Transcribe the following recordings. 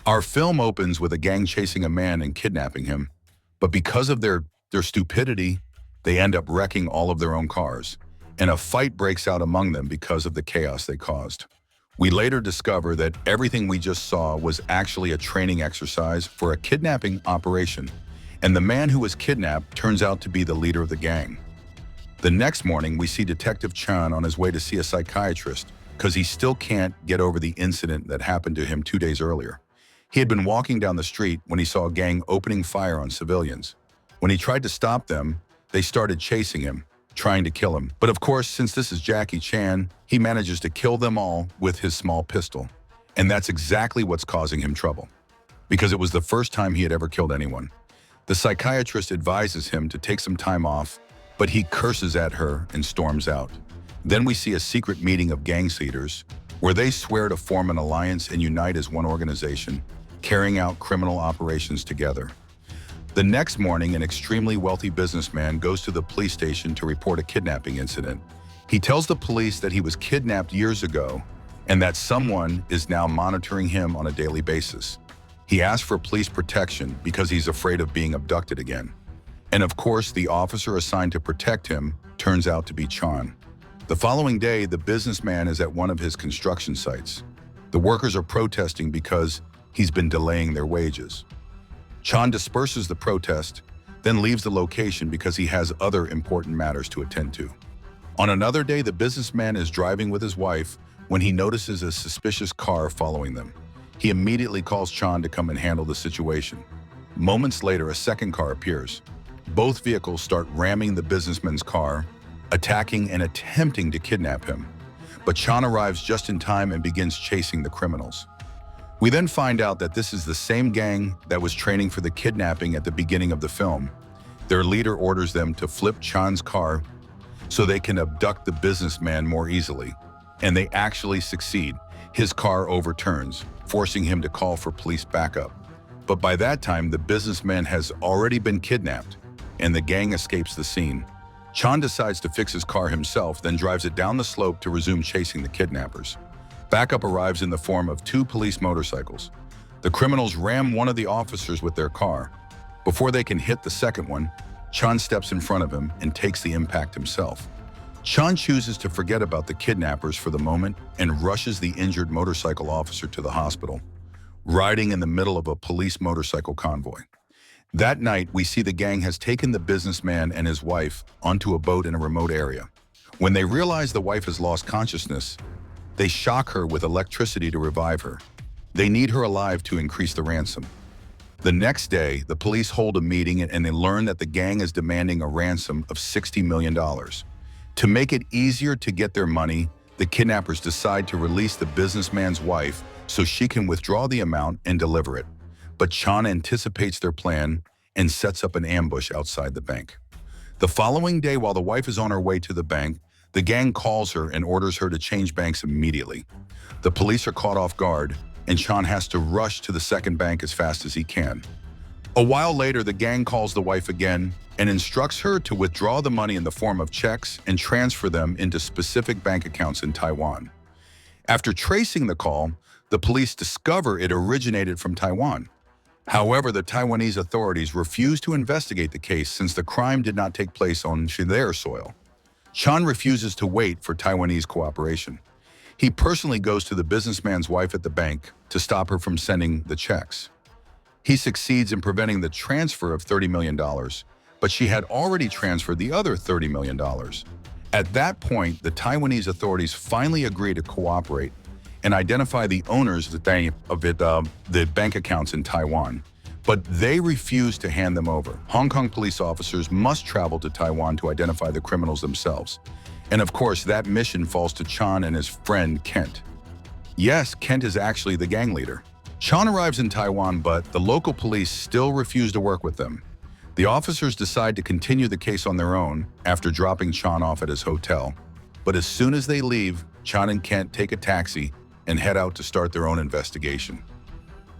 Our film opens with a gang chasing a man and kidnapping him, but because of their stupidity, they end up wrecking all of their own cars, and a fight breaks out among them because of the chaos they caused. We later discover that everything we just saw was actually a training exercise for a kidnapping operation, and the man who was kidnapped turns out to be the leader of the gang. The next morning, we see Detective Chan on his way to see a psychiatrist because he still can't get over the incident that happened to him 2 days earlier. He had been walking down the street when he saw a gang opening fire on civilians. When he tried to stop them, they started chasing him, trying to kill him. But of course, since this is Jackie Chan, he manages to kill them all with his small pistol. And that's exactly what's causing him trouble, because it was the first time he had ever killed anyone. The psychiatrist advises him to take some time off, but he curses at her and storms out. Then we see a secret meeting of gang leaders where they swear to form an alliance and unite as one organization, carrying out criminal operations together. The next morning, an extremely wealthy businessman goes to the police station to report a kidnapping incident. He tells the police that he was kidnapped years ago and that someone is now monitoring him on a daily basis. He asks for police protection because he's afraid of being abducted again. And of course, the officer assigned to protect him turns out to be Chan. The following day, the businessman is at one of his construction sites. The workers are protesting because he's been delaying their wages. Chan disperses the protest, then leaves the location because he has other important matters to attend to. On another day, the businessman is driving with his wife when he notices a suspicious car following them. He immediately calls Chan to come and handle the situation. Moments later, a second car appears. Both vehicles start ramming the businessman's car, attacking and attempting to kidnap him. But Chan arrives just in time and begins chasing the criminals. We then find out that this is the same gang that was training for the kidnapping at the beginning of the film. Their leader orders them to flip Chan's car so they can abduct the businessman more easily. And they actually succeed. His car overturns, forcing him to call for police backup. But by that time, the businessman has already been kidnapped, and the gang escapes the scene. Chan decides to fix his car himself, then drives it down the slope to resume chasing the kidnappers. Backup arrives in the form of 2 police motorcycles. The criminals ram one of the officers with their car. Before they can hit the second one, Chan steps in front of him and takes the impact himself. Chan chooses to forget about the kidnappers for the moment and rushes the injured motorcycle officer to the hospital, riding in the middle of a police motorcycle convoy. That night, we see the gang has taken the businessman and his wife onto a boat in a remote area. When they realize the wife has lost consciousness, they shock her with electricity to revive her. They need her alive to increase the ransom. The next day, the police hold a meeting and they learn that the gang is demanding a ransom of $60 million. To make it easier to get their money, the kidnappers decide to release the businessman's wife so she can withdraw the amount and deliver it. But Chan anticipates their plan and sets up an ambush outside the bank. The following day, while the wife is on her way to the bank, the gang calls her and orders her to change banks immediately. The police are caught off guard, and Chan has to rush to the second bank as fast as he can. A while later, the gang calls the wife again and instructs her to withdraw the money in the form of checks and transfer them into specific bank accounts in Taiwan. After tracing the call, the police discover it originated from Taiwan. However, the Taiwanese authorities refuse to investigate the case since the crime did not take place on their soil. Chan refuses to wait for Taiwanese cooperation. He personally goes to the businessman's wife at the bank to stop her from sending the checks. He succeeds in preventing the transfer of $30 million, but she had already transferred the other $30 million. At that point, the Taiwanese authorities finally agree to cooperate and identify the owners of the bank accounts in Taiwan, but they refuse to hand them over. Hong Kong police officers must travel to Taiwan to identify the criminals themselves. And of course, that mission falls to Chan and his friend Kent. Yes, Kent is actually the gang leader. Chan arrives in Taiwan, but the local police still refuse to work with them. The officers decide to continue the case on their own after dropping Chan off at his hotel. But as soon as they leave, Chan and Kent take a taxi and head out to start their own investigation.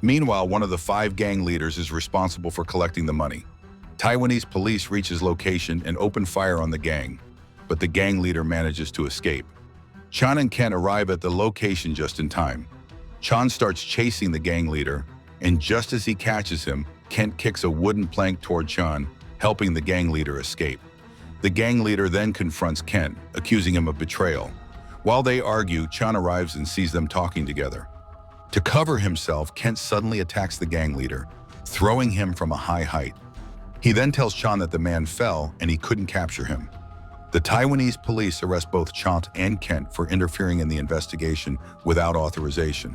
Meanwhile, one of the 5 gang leaders is responsible for collecting the money. Taiwanese police reach his location and open fire on the gang, but the gang leader manages to escape. Chan and Kent arrive at the location just in time. Chan starts chasing the gang leader, and just as he catches him, Kent kicks a wooden plank toward Chan, helping the gang leader escape. The gang leader then confronts Kent, accusing him of betrayal. While they argue, Chan arrives and sees them talking together. To cover himself, Kent suddenly attacks the gang leader, throwing him from a high height. He then tells Chan that the man fell and he couldn't capture him. The Taiwanese police arrest both Chan and Kent for interfering in the investigation without authorization,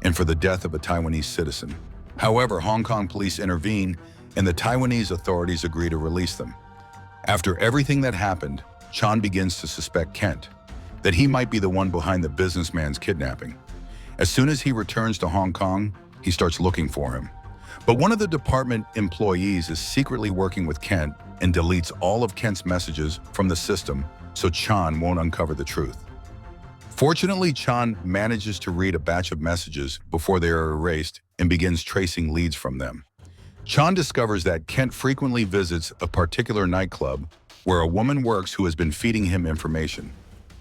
and for the death of a Taiwanese citizen. However, Hong Kong police intervene and the Taiwanese authorities agree to release them. After everything that happened, Chan begins to suspect Kent, that he might be the one behind the businessman's kidnapping. As soon as he returns to Hong Kong, he starts looking for him. But one of the department employees is secretly working with Kent and deletes all of Kent's messages from the system so Chan won't uncover the truth. Fortunately, Chan manages to read a batch of messages before they are erased and begins tracing leads from them. Chan discovers that Kent frequently visits a particular nightclub where a woman works who has been feeding him information,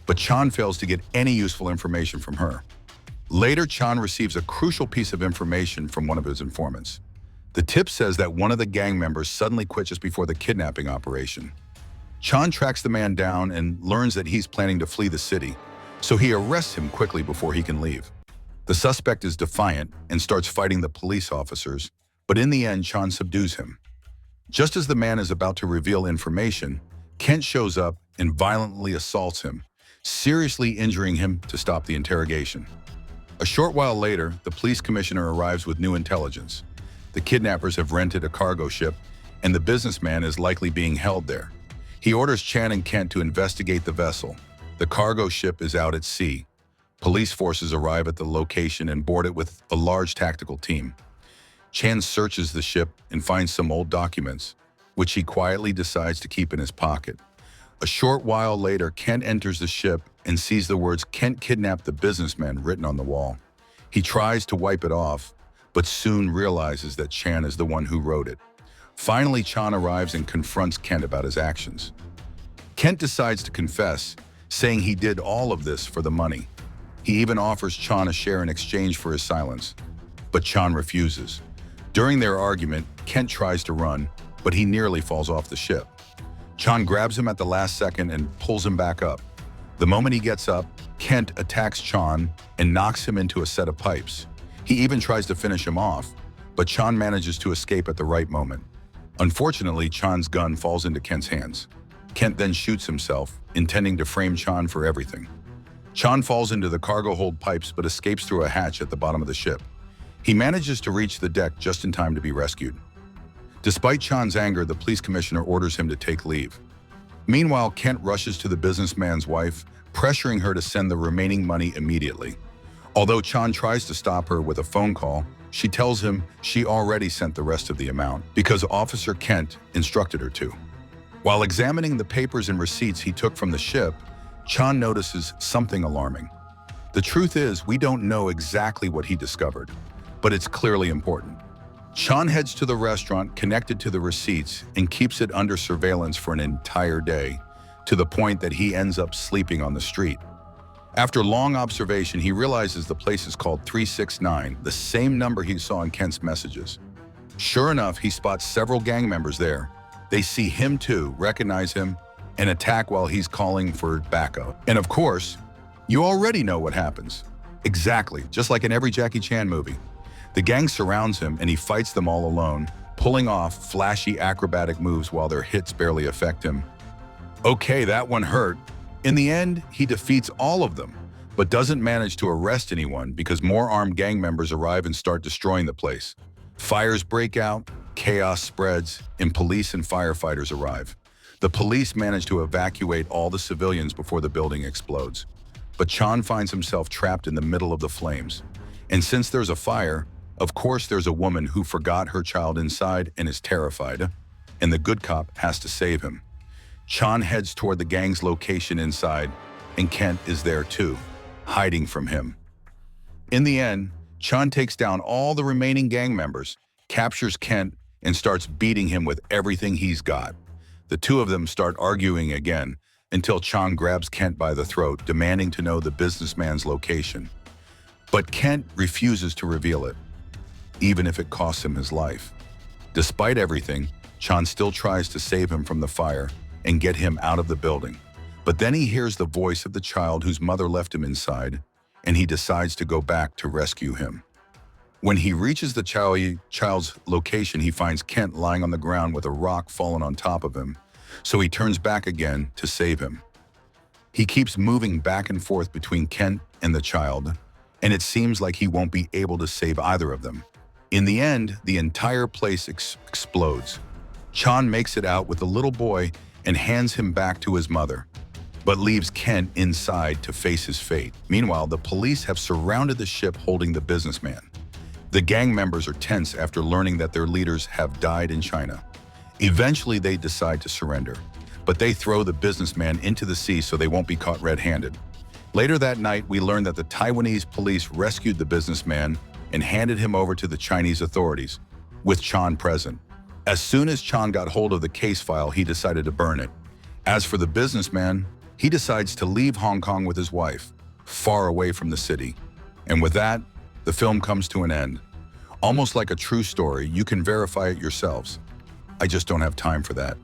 but Chan fails to get any useful information from her. Later, Chan receives a crucial piece of information from one of his informants. The tip says that one of the gang members suddenly quit just before the kidnapping operation. Chan tracks the man down and learns that he's planning to flee the city, so he arrests him quickly before he can leave. The suspect is defiant and starts fighting the police officers, but in the end, Chan subdues him. Just as the man is about to reveal information, Kent shows up and violently assaults him, seriously injuring him to stop the interrogation. A short while later, the police commissioner arrives with new intelligence. The kidnappers have rented a cargo ship, and the businessman is likely being held there. He orders Chan and Kent to investigate the vessel. The cargo ship is out at sea. Police forces arrive at the location and board it with a large tactical team. Chan searches the ship and finds some old documents, which he quietly decides to keep in his pocket. A short while later, Kent enters the ship and sees the words "Kent kidnapped the businessman" written on the wall. He tries to wipe it off, but soon realizes that Chan is the one who wrote it. Finally, Chan arrives and confronts Kent about his actions. Kent decides to confess, saying he did all of this for the money. He even offers Chan a share in exchange for his silence, but Chan refuses. During their argument, Kent tries to run, but he nearly falls off the ship. Chan grabs him at the last second and pulls him back up. The moment he gets up, Kent attacks Chan and knocks him into a set of pipes. He even tries to finish him off, but Chan manages to escape at the right moment. Unfortunately, Chan's gun falls into Kent's hands. Kent then shoots himself, intending to frame Chan for everything. Chan falls into the cargo hold pipes but escapes through a hatch at the bottom of the ship. He manages to reach the deck just in time to be rescued. Despite Chan's anger, the police commissioner orders him to take leave. Meanwhile, Kent rushes to the businessman's wife, pressuring her to send the remaining money immediately. Although Chan tries to stop her with a phone call, she tells him she already sent the rest of the amount because Officer Kent instructed her to. While examining the papers and receipts he took from the ship, Chan notices something alarming. The truth is, we don't know exactly what he discovered, but it's clearly important. Chan heads to the restaurant connected to the receipts and keeps it under surveillance for an entire day, to the point that he ends up sleeping on the street. After long observation, he realizes the place is called 369, the same number he saw in Kent's messages. Sure enough, he spots several gang members there. They see him too, recognize him, and attack while he's calling for backup. And of course, you already know what happens. Exactly, just like in every Jackie Chan movie. The gang surrounds him and he fights them all alone, pulling off flashy acrobatic moves while their hits barely affect him. Okay, that one hurt. In the end, he defeats all of them, but doesn't manage to arrest anyone because more armed gang members arrive and start destroying the place. Fires break out, chaos spreads, and police and firefighters arrive. The police manage to evacuate all the civilians before the building explodes. But Chan finds himself trapped in the middle of the flames. And since there's a fire, of course there's a woman who forgot her child inside and is terrified, and the good cop has to save him. Chan heads toward the gang's location inside, and Kent is there too, hiding from him. In the end, Chan takes down all the remaining gang members, captures Kent, and starts beating him with everything he's got. The two of them start arguing again until Chan grabs Kent by the throat, demanding to know the businessman's location. But Kent refuses to reveal it. even if it costs him his life. Despite everything, Chan still tries to save him from the fire and get him out of the building. But then he hears the voice of the child whose mother left him inside, and he decides to go back to rescue him. When he reaches the child's location, he finds Kent lying on the ground with a rock fallen on top of him, so he turns back again to save him. He keeps moving back and forth between Kent and the child, and it seems like he won't be able to save either of them. In the end, the entire place explodes. Chan makes it out with the little boy and hands him back to his mother, but leaves Kent inside to face his fate. Meanwhile, the police have surrounded the ship holding the businessman. The gang members are tense after learning that their leaders have died in China. Eventually, they decide to surrender, but they throw the businessman into the sea so they won't be caught red-handed. Later that night, we learn that the Taiwanese police rescued the businessman and handed him over to the Chinese authorities, with Chan present. As soon as Chan got hold of the case file, he decided to burn it. As for the businessman, he decides to leave Hong Kong with his wife, far away from the city. And with that, the film comes to an end. Almost like a true story, you can verify it yourselves. I just don't have time for that.